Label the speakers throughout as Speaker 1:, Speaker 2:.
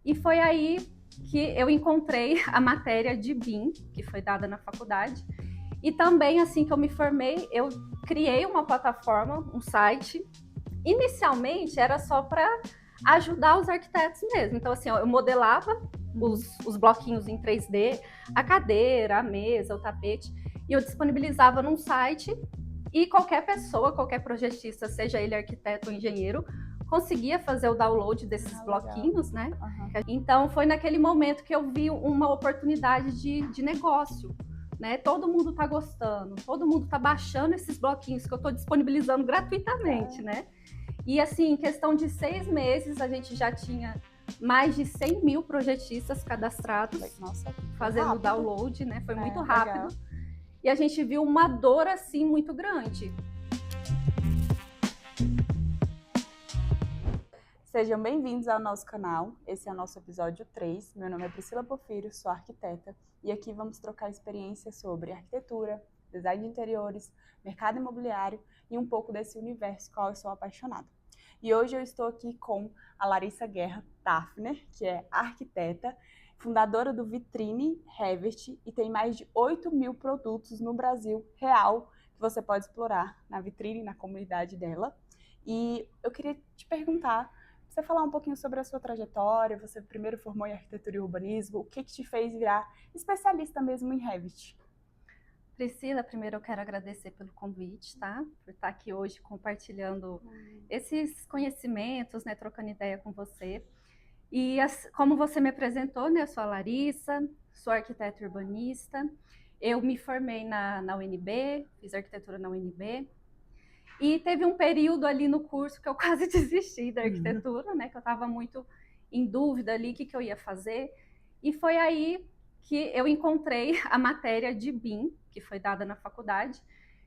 Speaker 1: E foi aí que eu encontrei a matéria de BIM, que foi dada na faculdade. E também, assim que eu me formei, eu criei uma plataforma, um site. Inicialmente era só para ajudar os arquitetos mesmo. Então, assim, eu modelava os bloquinhos em 3D, a cadeira, a mesa, o tapete, e eu disponibilizava num site e qualquer pessoa, qualquer projetista, seja ele arquiteto ou engenheiro, conseguia fazer o download desses bloquinhos, né? Então, foi naquele momento que eu vi uma oportunidade de negócio. Né? Todo mundo está gostando, todo mundo está baixando esses bloquinhos que eu estou disponibilizando gratuitamente, né? E assim, em questão de 6 meses, a gente já tinha mais de 100 mil projetistas cadastrados.
Speaker 2: Nossa,
Speaker 1: fazendo o download, né? Foi muito rápido.
Speaker 2: Legal.
Speaker 1: E a gente viu uma dor assim muito grande.
Speaker 2: Sejam bem-vindos ao nosso canal. Esse é o nosso episódio 3. Meu nome é Priscila Porfírio, sou arquiteta e aqui vamos trocar experiências sobre arquitetura, design de interiores, mercado imobiliário e um pouco desse universo qual eu sou apaixonada. E hoje eu estou aqui com a Larissa Guerra Tafner, que é arquiteta, fundadora do Vitrine Revest e tem mais de 8 mil produtos no Brasil real que você pode explorar na vitrine, na comunidade dela. E eu queria te perguntar, você falar um pouquinho sobre a sua trajetória, você primeiro formou em arquitetura e urbanismo, o que te fez virar especialista mesmo em Revit?
Speaker 1: Priscila, primeiro eu quero agradecer pelo convite, tá? Por estar aqui hoje compartilhando esses conhecimentos, né? Trocando ideia com você. E como você me apresentou, né? Eu sou a Larissa, sou arquiteta urbanista. Eu me formei na UNB, fiz arquitetura na UNB. E teve um período ali no curso que eu quase desisti da arquitetura, né? Que eu estava muito em dúvida ali o que eu ia fazer. E foi aí que eu encontrei a matéria de BIM, que foi dada na faculdade.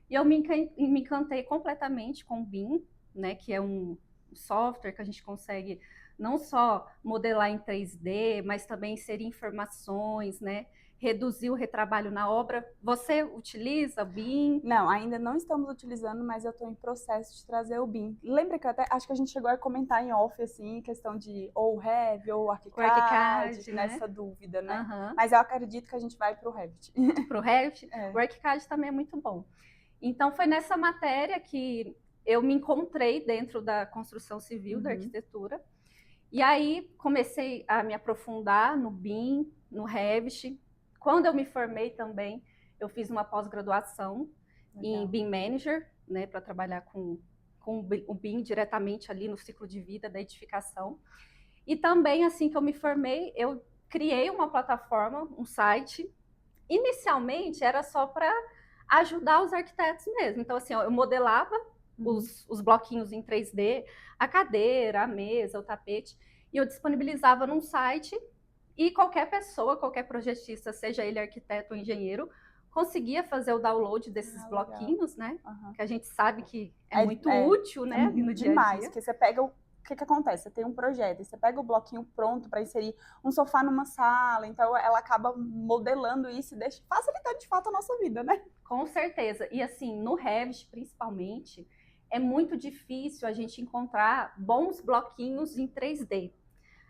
Speaker 1: E eu me encantei completamente com o BIM, né? Que é um software que a gente consegue não só modelar em 3D, mas também inserir informações, né? Reduzir o retrabalho na obra. Você utiliza o BIM?
Speaker 2: Não, ainda não estamos utilizando, mas eu estou em processo de trazer o BIM. Lembra que até acho que a gente chegou a comentar em off, assim, questão de ou Revit ou ArchiCAD, nessa dúvida, né? Mas eu acredito que a gente vai para o Revit.
Speaker 1: Para o Revit? O ArchiCAD também é muito bom. Então, foi nessa matéria que eu me encontrei dentro da construção civil, da arquitetura. E aí, comecei a me aprofundar no BIM, no Revit. Quando eu me formei também, eu fiz uma pós-graduação em BIM Manager, né, para trabalhar com o BIM diretamente ali no ciclo de vida da edificação. E também, assim que eu me formei, eu criei uma plataforma, um site. Inicialmente, era só para ajudar os arquitetos mesmo. Então, assim, eu modelava os bloquinhos em 3D, a cadeira, a mesa, o tapete, e eu disponibilizava num site e qualquer pessoa, qualquer projetista, seja ele arquiteto ou engenheiro, conseguia fazer o download desses bloquinhos, né? Que a gente sabe que é muito útil, né? No dia a
Speaker 2: demais,
Speaker 1: dia.
Speaker 2: porque você pega o que acontece? Você tem um projeto, você pega o bloquinho pronto para inserir um sofá numa sala, então ela acaba modelando isso e facilitando de fato a nossa vida, né?
Speaker 1: Com certeza. E assim, no Revit, principalmente, é muito difícil a gente encontrar bons bloquinhos em 3D.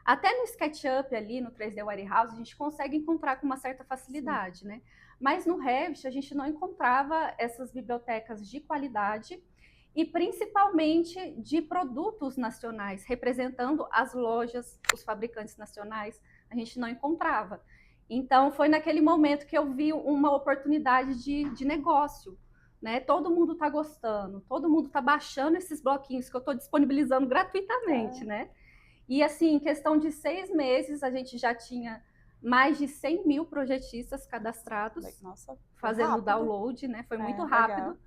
Speaker 1: Até no SketchUp ali, no 3D Warehouse, a gente consegue encontrar com uma certa facilidade, né? Mas no Revit a gente não encontrava essas bibliotecas de qualidade e principalmente de produtos nacionais, representando as lojas, os fabricantes nacionais, a gente não encontrava. Então foi naquele momento que eu vi uma oportunidade de negócio. Né? Todo mundo está gostando, todo mundo está baixando esses bloquinhos que eu estou disponibilizando gratuitamente, né? E assim, em questão de 6 meses, a gente já tinha mais de 100 mil projetistas cadastrados, fazendo o download, né? Foi muito rápido. Legal.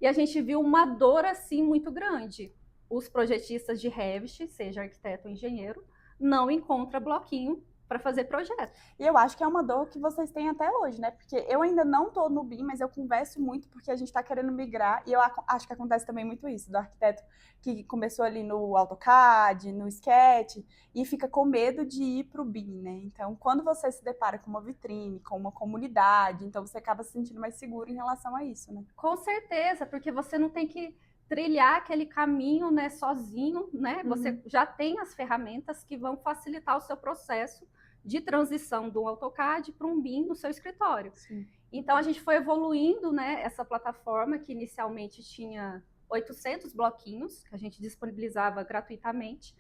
Speaker 1: E a gente viu uma dor assim muito grande. Os projetistas de Revit, seja arquiteto ou engenheiro, não encontram bloquinho para fazer projeto.
Speaker 2: E eu acho que é uma dor que vocês têm até hoje, né? Porque eu ainda não tô no BIM, mas eu converso muito porque a gente tá querendo migrar, e eu acho que acontece também muito isso, do arquiteto que começou ali no AutoCAD, no Sketch, e fica com medo de ir pro BIM, né? Então, quando você se depara com uma vitrine, com uma comunidade, então você acaba se sentindo mais seguro em relação a isso, né?
Speaker 1: Com certeza, porque você não tem que trilhar aquele caminho, né, sozinho, né? Você já tem as ferramentas que vão facilitar o seu processo de transição do AutoCAD para um BIM no seu escritório.
Speaker 2: Sim.
Speaker 1: Então a gente foi evoluindo, né, essa plataforma que inicialmente tinha 800 bloquinhos que a gente disponibilizava gratuitamente.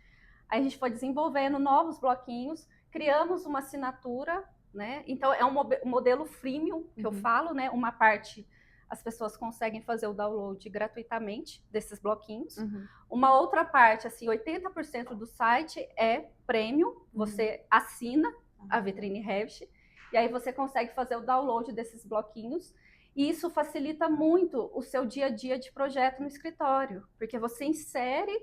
Speaker 1: Aí a gente foi desenvolvendo novos bloquinhos, criamos uma assinatura, né? Então é um modelo freemium que eu falo, né? Uma parte as pessoas conseguem fazer o download gratuitamente desses bloquinhos. Uma outra parte, assim, 80% do site é premium, você assina a Vitrine Revit, e aí você consegue fazer o download desses bloquinhos, e isso facilita muito o seu dia a dia de projeto no escritório, porque você insere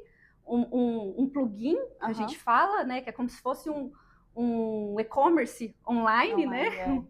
Speaker 1: um plugin, que a gente fala, né, que é como se fosse um e-commerce online, né?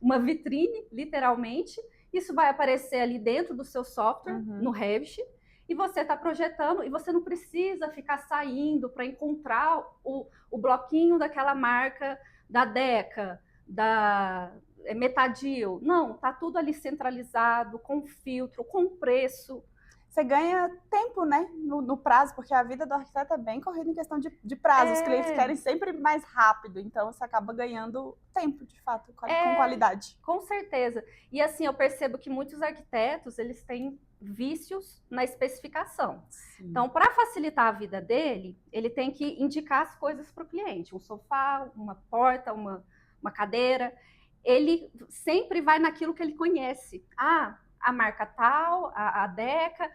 Speaker 1: Uma vitrine, literalmente. Isso vai aparecer ali dentro do seu software, no Revit, e você está projetando, e você não precisa ficar saindo para encontrar o bloquinho daquela marca da Deca, da Metadil. Não, tá tudo ali centralizado, com filtro, com preço.
Speaker 2: Você ganha tempo, né, no prazo, porque a vida do arquiteto é bem corrida em questão de prazo. Os clientes querem sempre mais rápido, então você acaba ganhando tempo, de fato, com qualidade.
Speaker 1: Com certeza. E assim, eu percebo que muitos arquitetos, eles têm vícios na especificação. Sim. Então, para facilitar a vida dele, ele tem que indicar as coisas para o cliente. Um sofá, uma porta, uma cadeira. Ele sempre vai naquilo que ele conhece. A marca tal, a Deca,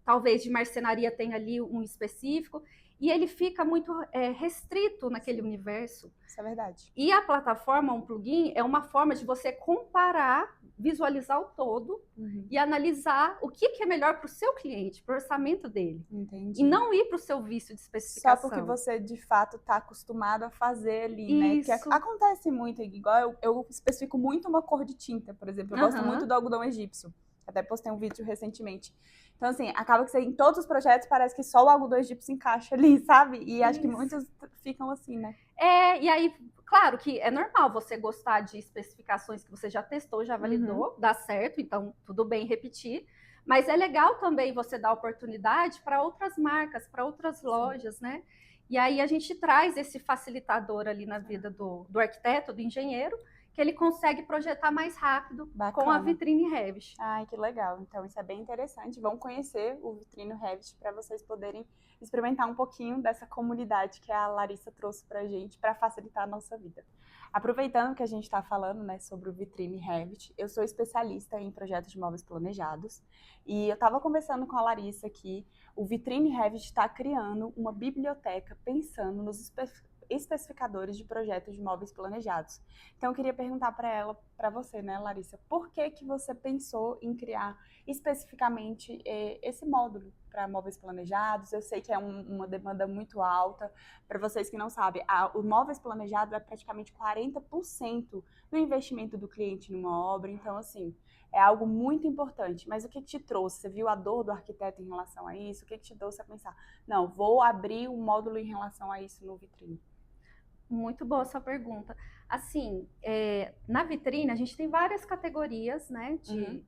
Speaker 1: talvez de marcenaria tenha ali um específico, e ele fica muito restrito naquele universo.
Speaker 2: Isso é verdade.
Speaker 1: E a plataforma, um plugin, é uma forma de você comparar, visualizar o todo e analisar o que é melhor para o seu cliente, para o orçamento dele.
Speaker 2: Entendi.
Speaker 1: E não ir para o seu vício de especificação.
Speaker 2: Só porque você, de fato, está acostumado a fazer ali,
Speaker 1: Isso.
Speaker 2: né? Que acontece muito, igual eu especifico muito uma cor de tinta, por exemplo. Eu gosto muito do algodão egípcio. Até postei um vídeo recentemente. Então, assim, acaba que em todos os projetos parece que só o algodão egípcio se encaixa ali, sabe? E acho que muitos ficam assim, né?
Speaker 1: E aí, claro que é normal você gostar de especificações que você já testou, já validou, dá certo, então tudo bem repetir. Mas é legal também você dar oportunidade para outras marcas, para outras lojas, né? E aí a gente traz esse facilitador ali na vida do arquiteto, do engenheiro, que ele consegue projetar mais rápido com a Vitrine Revit.
Speaker 2: Ai, que legal. Então, isso é bem interessante. Vamos conhecer o Vitrine Revit para vocês poderem experimentar um pouquinho dessa comunidade que a Larissa trouxe para a gente para facilitar a nossa vida. Aproveitando que a gente está falando, né, sobre o Vitrine Revit, eu sou especialista em projetos de móveis planejados e eu estava conversando com a Larissa que o Vitrine Revit está criando uma biblioteca pensando nos especificadores de projetos de móveis planejados. Então, eu queria perguntar para você, né, Larissa, por que você pensou em criar especificamente esse módulo para móveis planejados? Eu sei que é uma demanda muito alta. Para vocês que não sabem, o móveis planejado é praticamente 40% do investimento do cliente numa obra. Então, assim, é algo muito importante. Mas o que te trouxe? Você viu a dor do arquiteto em relação a isso? O que te trouxe a pensar? Não, vou abrir um módulo em relação a isso no Vitrine.
Speaker 1: Muito boa essa pergunta. Assim, na Vitrine a gente tem várias categorias, né?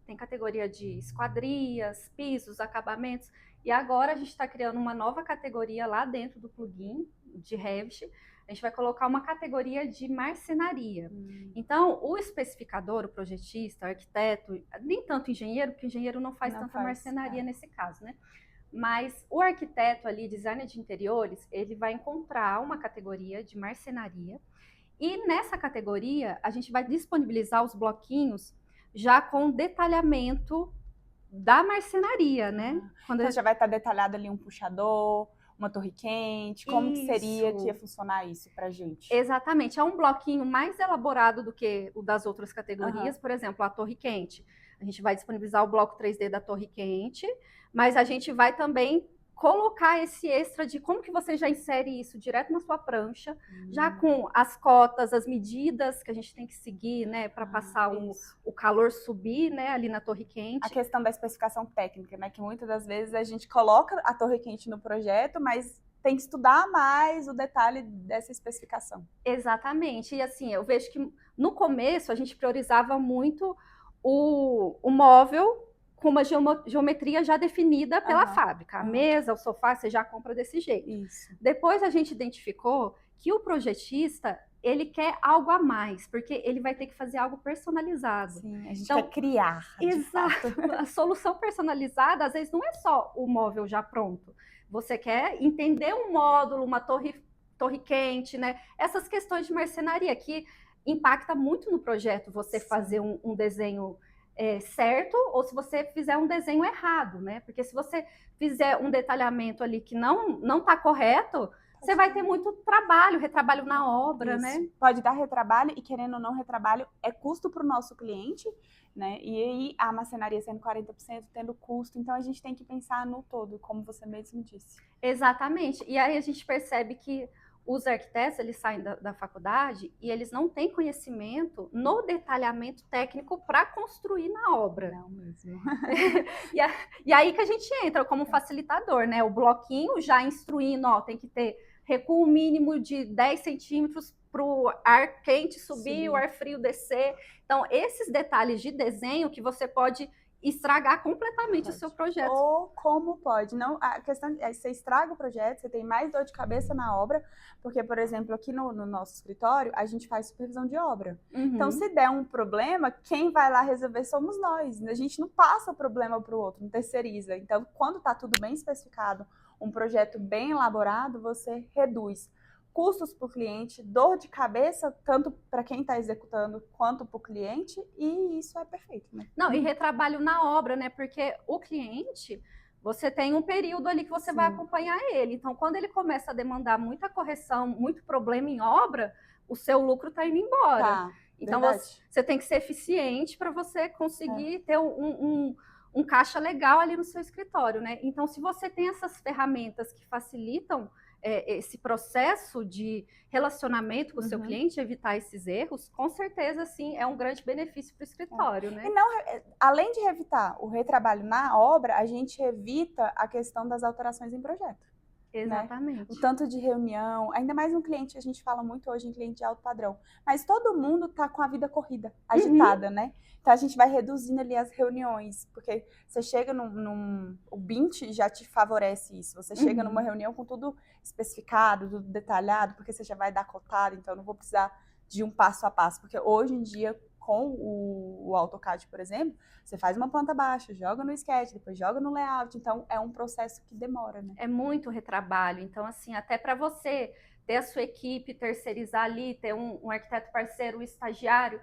Speaker 1: Tem categoria de esquadrias, pisos, acabamentos, e agora a gente está criando uma nova categoria lá dentro do plugin de Revit. A gente vai colocar uma categoria de marcenaria. Então, o especificador, o projetista, o arquiteto, nem tanto engenheiro, porque engenheiro não faz tanta marcenaria nesse caso, né? Mas o arquiteto ali, designer de interiores, ele vai encontrar uma categoria de marcenaria e nessa categoria a gente vai disponibilizar os bloquinhos já com detalhamento da marcenaria, né?
Speaker 2: Então já vai estar detalhado ali um puxador, uma torre quente, como que seria que ia funcionar isso pra gente?
Speaker 1: Exatamente, é um bloquinho mais elaborado do que o das outras categorias, por exemplo, a torre quente. A gente vai disponibilizar o bloco 3D da torre quente, mas a gente vai também colocar esse extra de como que você já insere isso direto na sua prancha, já com as cotas, as medidas que a gente tem que seguir, né, para passar o calor subir, né, ali na torre quente.
Speaker 2: A questão da especificação técnica, né, que muitas das vezes a gente coloca a torre quente no projeto, mas tem que estudar mais o detalhe dessa especificação.
Speaker 1: Exatamente, e assim, eu vejo que no começo a gente priorizava muito o móvel com uma geometria já definida pela fábrica. A
Speaker 2: Aham.
Speaker 1: mesa, o sofá, você já compra desse jeito.
Speaker 2: Isso.
Speaker 1: Depois a gente identificou que o projetista, ele quer algo a mais, porque ele vai ter que fazer algo personalizado.
Speaker 2: Sim, a gente
Speaker 1: Então,
Speaker 2: quer criar, de fato.
Speaker 1: exato. A solução personalizada, às vezes, não é só o móvel já pronto. Você quer entender um módulo, uma torre quente, né? Essas questões de marcenaria que impacta muito no projeto, você
Speaker 2: Sim.
Speaker 1: fazer um desenho certo ou se você fizer um desenho errado, né? Porque se você fizer um detalhamento ali que não está correto, você vai ter muito trabalho, retrabalho na obra,
Speaker 2: Isso.
Speaker 1: né?
Speaker 2: Pode dar retrabalho e, querendo ou não, retrabalho é custo para o nosso cliente, né? E aí a marcenaria sendo 40%, tendo custo, então a gente tem que pensar no todo, como você mesmo disse.
Speaker 1: Exatamente. E aí a gente percebe que os arquitetos, eles saem da faculdade e eles não têm conhecimento no detalhamento técnico para construir na obra.
Speaker 2: Não mesmo.
Speaker 1: E aí que a gente entra como facilitador, né? O bloquinho já instruindo, ó, tem que ter recuo mínimo de 10 centímetros para o ar quente subir, o ar frio descer. Então, esses detalhes de desenho que você pode estragar completamente o seu projeto.
Speaker 2: Ou como pode. Não, a questão é você estraga o projeto, você tem mais dor de cabeça na obra, porque, por exemplo, aqui no nosso escritório, a gente faz supervisão de obra. Então, se der um problema, quem vai lá resolver somos nós. A gente não passa o problema para o outro, não terceiriza. Então, quando está tudo bem especificado, um projeto bem elaborado, você reduz custos para o cliente, dor de cabeça, tanto para quem está executando quanto para o cliente, e isso é perfeito, né?
Speaker 1: Não, e retrabalho na obra, né? Porque o cliente, você tem um período ali que você vai acompanhar ele. Então, quando ele começa a demandar muita correção, muito problema em obra, o seu lucro está indo embora.
Speaker 2: Tá,
Speaker 1: então,
Speaker 2: verdade.
Speaker 1: você tem que ser eficiente para você conseguir ter um caixa legal ali no seu escritório, né? Então, se você tem essas ferramentas que facilitam esse processo de relacionamento com o seu cliente, evitar esses erros, com certeza, sim, é um grande benefício para o escritório, né?
Speaker 2: E não, além de evitar o retrabalho na obra, a gente evita a questão das alterações em projeto.
Speaker 1: Exatamente.
Speaker 2: Né? O tanto de reunião, ainda mais um cliente, a gente fala muito hoje em cliente de alto padrão, mas todo mundo tá com a vida corrida, agitada, né? Então a gente vai reduzindo ali as reuniões, porque você chega o Bint já te favorece isso, você chega numa reunião com tudo especificado, tudo detalhado, porque você já vai dar cotado, então eu não vou precisar de um passo a passo, porque hoje em dia com o AutoCAD, por exemplo, você faz uma planta baixa, joga no Sketch, depois joga no Layout, então é um processo que demora, né?
Speaker 1: É muito retrabalho, então assim, até para você ter a sua equipe, terceirizar ali, ter um arquiteto parceiro, um estagiário,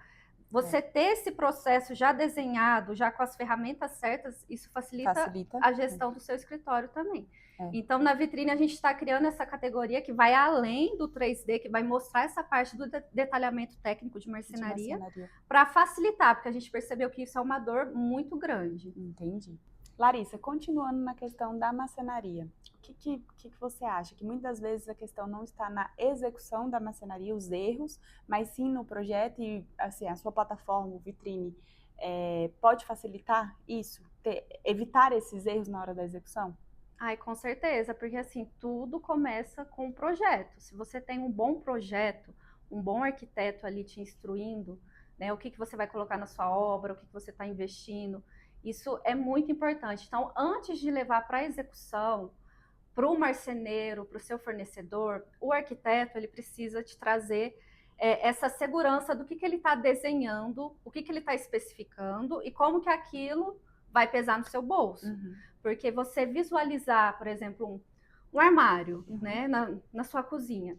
Speaker 1: você ter esse processo já desenhado, já com as ferramentas certas, isso facilita a gestão do seu escritório também. Então, na vitrine, a gente está criando essa categoria que vai além do 3D, que vai mostrar essa parte do detalhamento técnico de marcenaria, para facilitar, porque a gente percebeu que isso é uma dor muito grande.
Speaker 2: Entendi. Larissa, continuando na questão da marcenaria, o que você acha? Que muitas vezes a questão não está na execução da marcenaria, os erros, mas sim no projeto e assim, a sua plataforma, o vitrine, pode facilitar isso? Evitar esses erros na hora da execução?
Speaker 1: Ai, com certeza, porque assim, tudo começa com o projeto. Se você tem um bom projeto, um bom arquiteto ali te instruindo, né, o que você vai colocar na sua obra, o que você está investindo, isso é muito importante. Então, antes de levar para a execução, para o marceneiro, para o seu fornecedor, o arquiteto ele precisa te trazer essa segurança do que ele está desenhando, o que ele está especificando e como que aquilo vai pesar no seu bolso. Porque você visualizar, por exemplo, um armário, né, na sua cozinha,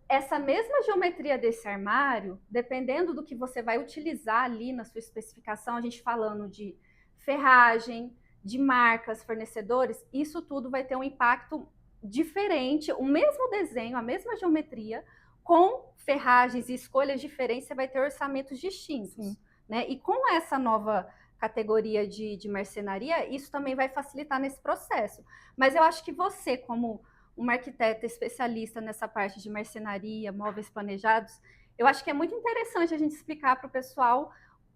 Speaker 1: essa mesma geometria desse armário, dependendo do que você vai utilizar ali na sua especificação, a gente falando de ferragem, de marcas, fornecedores, isso tudo vai ter um impacto diferente, o mesmo desenho, a mesma geometria, com ferragens e escolhas diferentes, você vai ter orçamentos distintos. Né? E com essa nova categoria de marcenaria, isso também vai facilitar nesse processo. Mas eu acho que você, como uma arquiteta especialista nessa parte de marcenaria, móveis planejados, eu acho que é muito interessante a gente explicar para o pessoal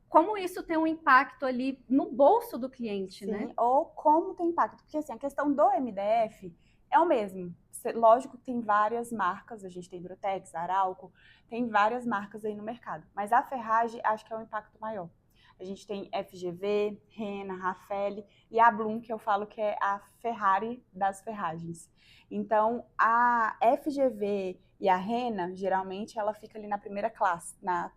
Speaker 1: como isso tem um impacto ali no bolso do cliente, né?
Speaker 2: Ou como tem impacto, porque assim, a questão do MDF é o mesmo. Lógico que tem várias marcas, a gente tem Durotex, Arauco, tem várias marcas aí no mercado, mas a ferragem acho que é um impacto maior. A gente tem FGV, Rena, Raffaele e a Bloom, que eu falo que é a Ferrari das ferragens. Então, a FGV e a Rena, geralmente, ela fica ali na primeira classe, na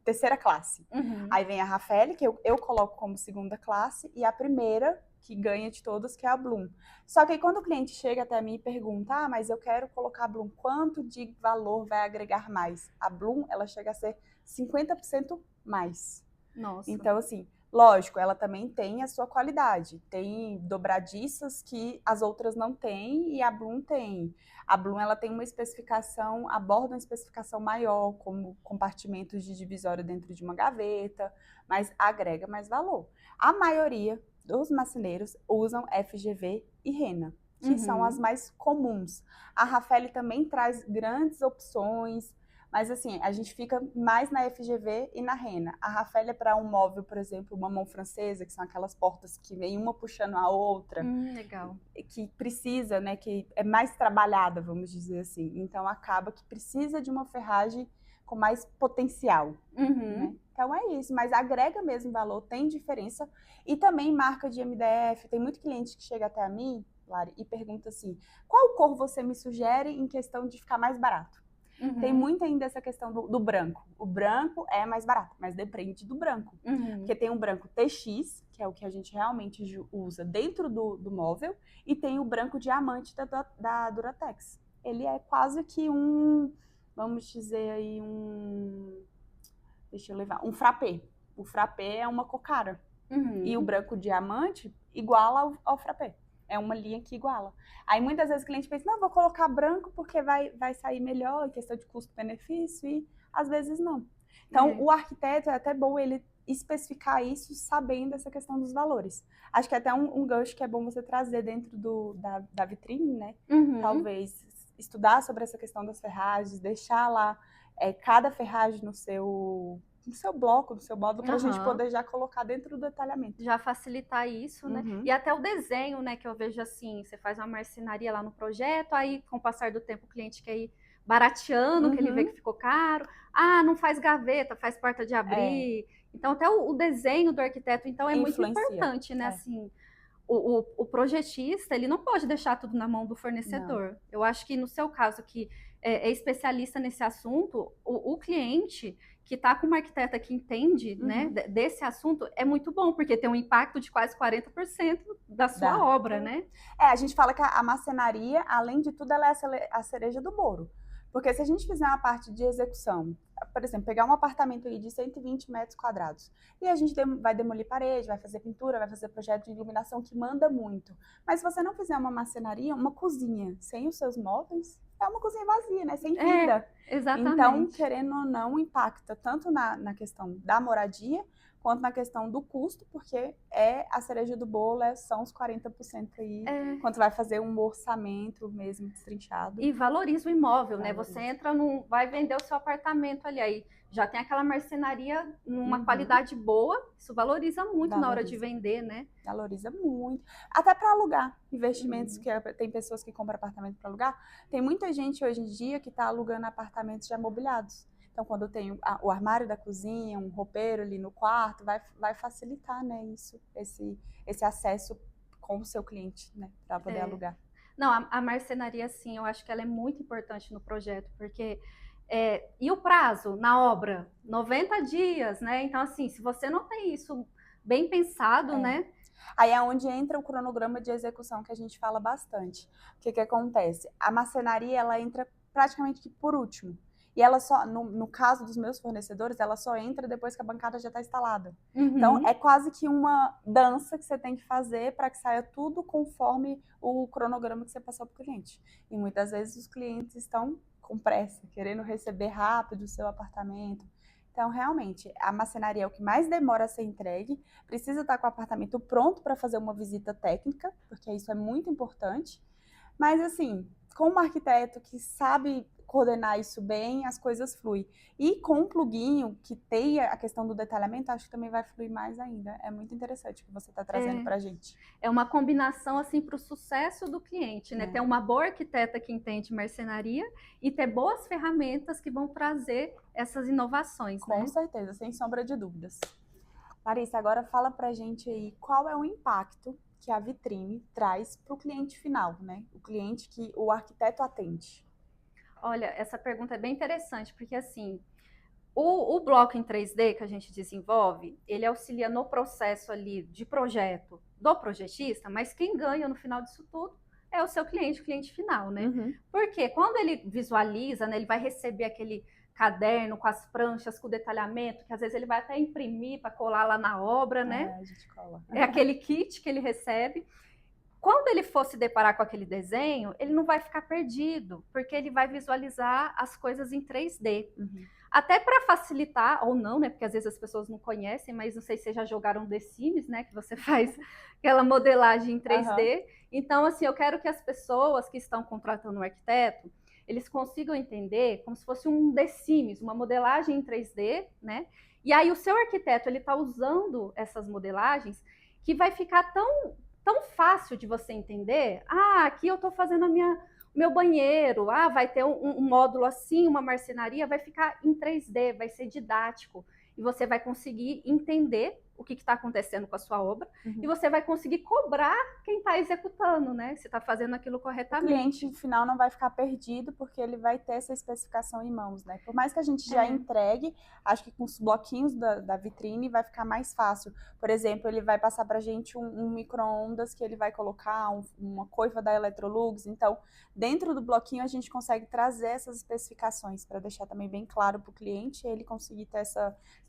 Speaker 2: terceira classe. Aí vem a Raffaele, que eu coloco como segunda classe, e a primeira, que ganha de todas, que é a Bloom. Só que aí quando o cliente chega até mim e pergunta, mas eu quero colocar a Bloom, quanto de valor vai agregar mais? A Bloom, ela chega a ser 50% mais.
Speaker 1: Nossa.
Speaker 2: Então, assim, lógico, ela também tem a sua qualidade. Tem dobradiças que as outras não têm e a Bloom tem. A Bloom, ela tem uma especificação, aborda uma especificação maior, como compartimentos de divisória dentro de uma gaveta, mas agrega mais valor. A maioria dos marceneiros usam FGV e Rena, que são as mais comuns. A Raffaele também traz grandes opções, mas assim, a gente fica mais na FGV e na Rena. A Raffaele é para um móvel, por exemplo, uma mão francesa, que são aquelas portas que vem uma puxando a outra.
Speaker 1: Legal.
Speaker 2: Que precisa, né, que é mais trabalhada, vamos dizer assim. Então acaba que precisa de uma ferragem com mais potencial. Né? Então é isso, mas agrega mesmo valor, tem diferença. E também marca de MDF. Tem muito cliente que chega até a mim, Lari, e pergunta assim, qual cor você me sugere em questão de ficar mais barato? Tem muito ainda essa questão do branco. O branco é mais barato, mas depende do branco. Porque tem o branco TX, que é o que a gente realmente usa dentro do móvel, e tem o branco diamante da Duratex. Ele é quase que vamos dizer aí deixa eu levar, um frappé. O frappé é uma cocara. E o branco diamante iguala ao frappé. É uma linha que iguala. Aí muitas vezes o cliente pensa, não, vou colocar branco porque vai sair melhor em questão de custo-benefício, e às vezes não. Então, o arquiteto é até bom ele especificar isso sabendo essa questão dos valores. Acho que é até um gancho que é bom você trazer dentro da vitrine, né? Talvez estudar sobre essa questão das ferragens, deixar lá cada ferragem no seu bloco, no seu módulo, para a gente poder já colocar dentro do detalhamento.
Speaker 1: Já facilitar isso, né? E até o desenho, né? Que eu vejo assim, você faz uma marcenaria lá no projeto, aí com o passar do tempo o cliente quer ir barateando, que ele vê que ficou caro. Ah, não faz gaveta, faz porta de abrir. Então até o desenho do arquiteto, então, é muito importante, né? Assim, o projetista, ele não pode deixar tudo na mão do fornecedor. Não. Eu acho que no seu caso, que é especialista nesse assunto, o cliente que está com uma arquiteta que entende, né, desse assunto, é muito bom, porque tem um impacto de quase 40% da sua obra, né?
Speaker 2: A gente fala que a marcenaria, além de tudo, ela é a cereja do bolo. Porque se a gente fizer uma parte de execução, por exemplo, pegar um apartamento aí de 120 metros quadrados, e a gente vai demolir parede, vai fazer pintura, vai fazer projeto de iluminação que manda muito. Mas se você não fizer uma marcenaria, uma cozinha sem os seus móveis, é uma cozinha vazia, né? Sem vida.
Speaker 1: Exatamente.
Speaker 2: Então, querendo ou não, impacta tanto na questão da moradia, quanto na questão do custo, porque a cereja do bolo, são os 40% aí, quando você vai fazer um orçamento mesmo destrinchado.
Speaker 1: E valoriza o imóvel, né? Você entra vai vender o seu apartamento ali, aí já tem aquela marcenaria numa qualidade boa, isso valoriza muito na hora de vender, né?
Speaker 2: Valoriza muito. Até para alugar investimentos, que tem pessoas que compram apartamento para alugar. Tem muita gente hoje em dia que está alugando apartamentos já mobiliados. Então, quando tem o armário da cozinha, um roupeiro ali no quarto, vai facilitar, né, esse acesso com o seu cliente, né, para poder alugar.
Speaker 1: Não, a marcenaria, sim, eu acho que ela é muito importante no projeto, porque... e o prazo na obra? 90 dias, né? Então, assim, se você não tem isso bem pensado, né?
Speaker 2: Aí é onde entra o cronograma de execução, que a gente fala bastante. O que acontece? A marcenaria, ela entra praticamente que por último. E ela só, no caso dos meus fornecedores, ela só entra depois que a bancada já está instalada. Então, é quase que uma dança que você tem que fazer para que saia tudo conforme o cronograma que você passou para o cliente. E muitas vezes os clientes estão com pressa, querendo receber rápido o seu apartamento. Então, realmente, a marcenaria é o que mais demora a ser entregue, precisa estar com o apartamento pronto para fazer uma visita técnica, porque isso é muito importante. Mas, assim, com um arquiteto que sabe coordenar isso bem, as coisas fluem. E com um pluguinho que tenha a questão do detalhamento, acho que também vai fluir mais ainda. É muito interessante o que você está trazendo para a gente.
Speaker 1: É uma combinação, assim, para o sucesso do cliente, né? Ter uma boa arquiteta que entende marcenaria e ter boas ferramentas que vão trazer essas inovações,
Speaker 2: Com certeza, sem sombra de dúvidas. Larissa, agora fala pra gente aí qual é o impacto que a vitrine traz para o cliente final, né? O cliente que o arquiteto atende.
Speaker 1: Olha, essa pergunta é bem interessante, porque assim, o bloco em 3D que a gente desenvolve, ele auxilia no processo ali de projeto do projetista, mas quem ganha no final disso tudo é o seu cliente, o cliente final, né? Porque quando ele visualiza, né, ele vai receber aquele caderno com as pranchas, com o detalhamento, que às vezes ele vai até imprimir para colar lá na obra, né?
Speaker 2: A gente cola.
Speaker 1: É aquele kit que ele recebe. Quando ele for se deparar com aquele desenho, ele não vai ficar perdido, porque ele vai visualizar as coisas em 3D. Até para facilitar, ou não, né? Porque às vezes as pessoas não conhecem, mas não sei se vocês já jogaram The Sims, né? Que você faz aquela modelagem em 3D. Então, assim, eu quero que as pessoas que estão contratando um arquiteto, eles consigam entender como se fosse um The Sims, uma modelagem em 3D, né? E aí o seu arquiteto, ele está usando essas modelagens que vai ficar tão fácil de você entender. Aqui eu estou fazendo o meu banheiro. Vai ter um módulo assim, uma marcenaria, vai ficar em 3D, vai ser didático. E você vai conseguir entender o que está acontecendo com a sua obra e você vai conseguir cobrar quem está executando, né? Se está fazendo aquilo corretamente.
Speaker 2: O cliente final não vai ficar perdido porque ele vai ter essa especificação em mãos, né? Por mais que a gente já entregue, acho que com os bloquinhos da vitrine vai ficar mais fácil. Por exemplo, ele vai passar para a gente um micro-ondas que ele vai colocar, uma coifa da Electrolux. Então, dentro do bloquinho a gente consegue trazer essas especificações para deixar também bem claro para o cliente e ele conseguir ter esse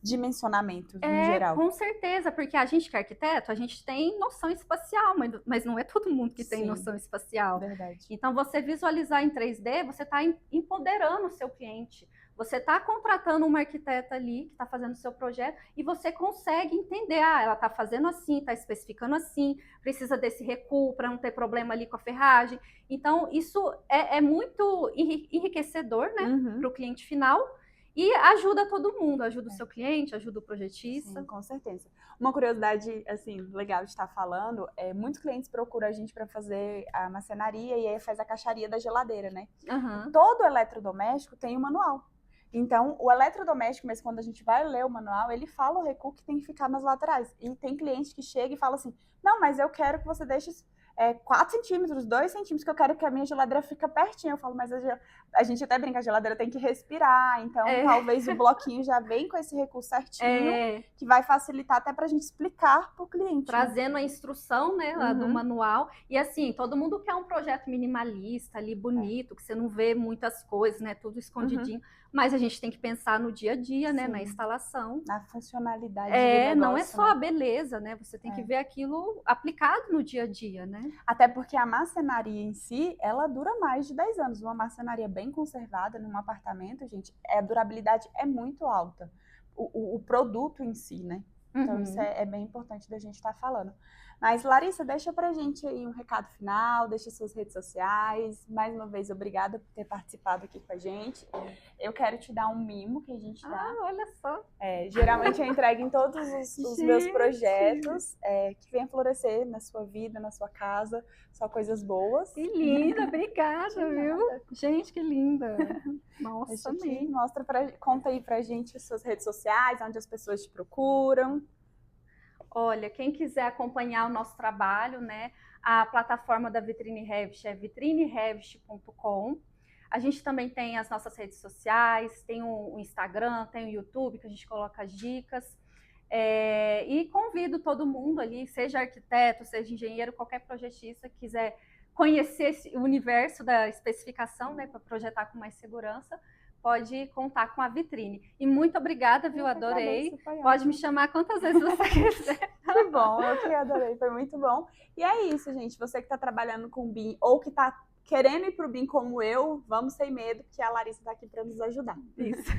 Speaker 2: dimensionamento em geral.
Speaker 1: Com certeza, porque a gente que é arquiteto, a gente tem noção espacial, mas não é todo mundo que tem noção espacial.
Speaker 2: Verdade.
Speaker 1: Então, você visualizar em 3D, você está empoderando o seu cliente. Você está contratando uma arquiteta ali que está fazendo o seu projeto e você consegue entender, ela está fazendo assim, está especificando assim, precisa desse recuo para não ter problema ali com a ferragem. Então, isso é muito enriquecedor, né, para o cliente final. E ajuda todo mundo, ajuda o seu cliente, ajuda o projetista.
Speaker 2: Sim, com certeza. Uma curiosidade, assim, legal de estar falando, muitos clientes procuram a gente para fazer a marcenaria e aí faz a caixaria da geladeira, né? Todo eletrodoméstico tem um manual. Então, o eletrodoméstico, mas quando a gente vai ler o manual, ele fala o recuo que tem que ficar nas laterais. E tem cliente que chega e fala assim, não, mas eu quero que você deixe 4 centímetros, 2 centímetros, que eu quero que a minha geladeira fique pertinho. Eu falo, mas a gente até brinca, a geladeira tem que respirar, então talvez o bloquinho já vem com esse recurso certinho, que vai facilitar até pra gente explicar pro cliente.
Speaker 1: Trazendo a instrução, né, lá do manual. E assim, todo mundo quer um projeto minimalista ali, bonito, que você não vê muitas coisas, né, tudo escondidinho. Mas a gente tem que pensar no dia a dia, né, na instalação.
Speaker 2: Na funcionalidade do negócio,
Speaker 1: não é só a beleza, né, você tem que ver aquilo aplicado no dia a dia, né.
Speaker 2: Até porque a marcenaria em si, ela dura mais de 10 anos. Uma marcenaria bem conservada num apartamento, gente, a durabilidade é muito alta. O produto em si, né? Então isso é bem importante da gente estar falando. Mas, Larissa, deixa pra gente aí um recado final, deixa suas redes sociais. Mais uma vez, obrigada por ter participado aqui com a gente. Eu quero te dar um mimo que a gente dá.
Speaker 1: Olha só.
Speaker 2: Geralmente eu entrego em todos os meus projetos, que venham florescer na sua vida, na sua casa, só coisas boas.
Speaker 1: Que linda, obrigada, viu? Gente, que linda. Nossa,
Speaker 2: amei. Conta aí pra gente as suas redes sociais, onde as pessoas te procuram.
Speaker 1: Olha, quem quiser acompanhar o nosso trabalho, né, a plataforma da Vitrine Revit é vitrinirevit.com. A gente também tem as nossas redes sociais, tem o Instagram, tem o YouTube, que a gente coloca as dicas. E convido todo mundo ali, seja arquiteto, seja engenheiro, qualquer projetista que quiser conhecer o universo da especificação, né, para projetar com mais segurança, pode contar com a Vitrine. E muito obrigada, viu? Adorei. Pode me chamar quantas vezes você quiser.
Speaker 2: Que bom, eu que adorei, foi muito bom. E é isso, gente. Você que está trabalhando com BIM ou que está querendo ir para o BIM como eu, vamos sem medo, que a Larissa está aqui para nos ajudar.
Speaker 1: Isso.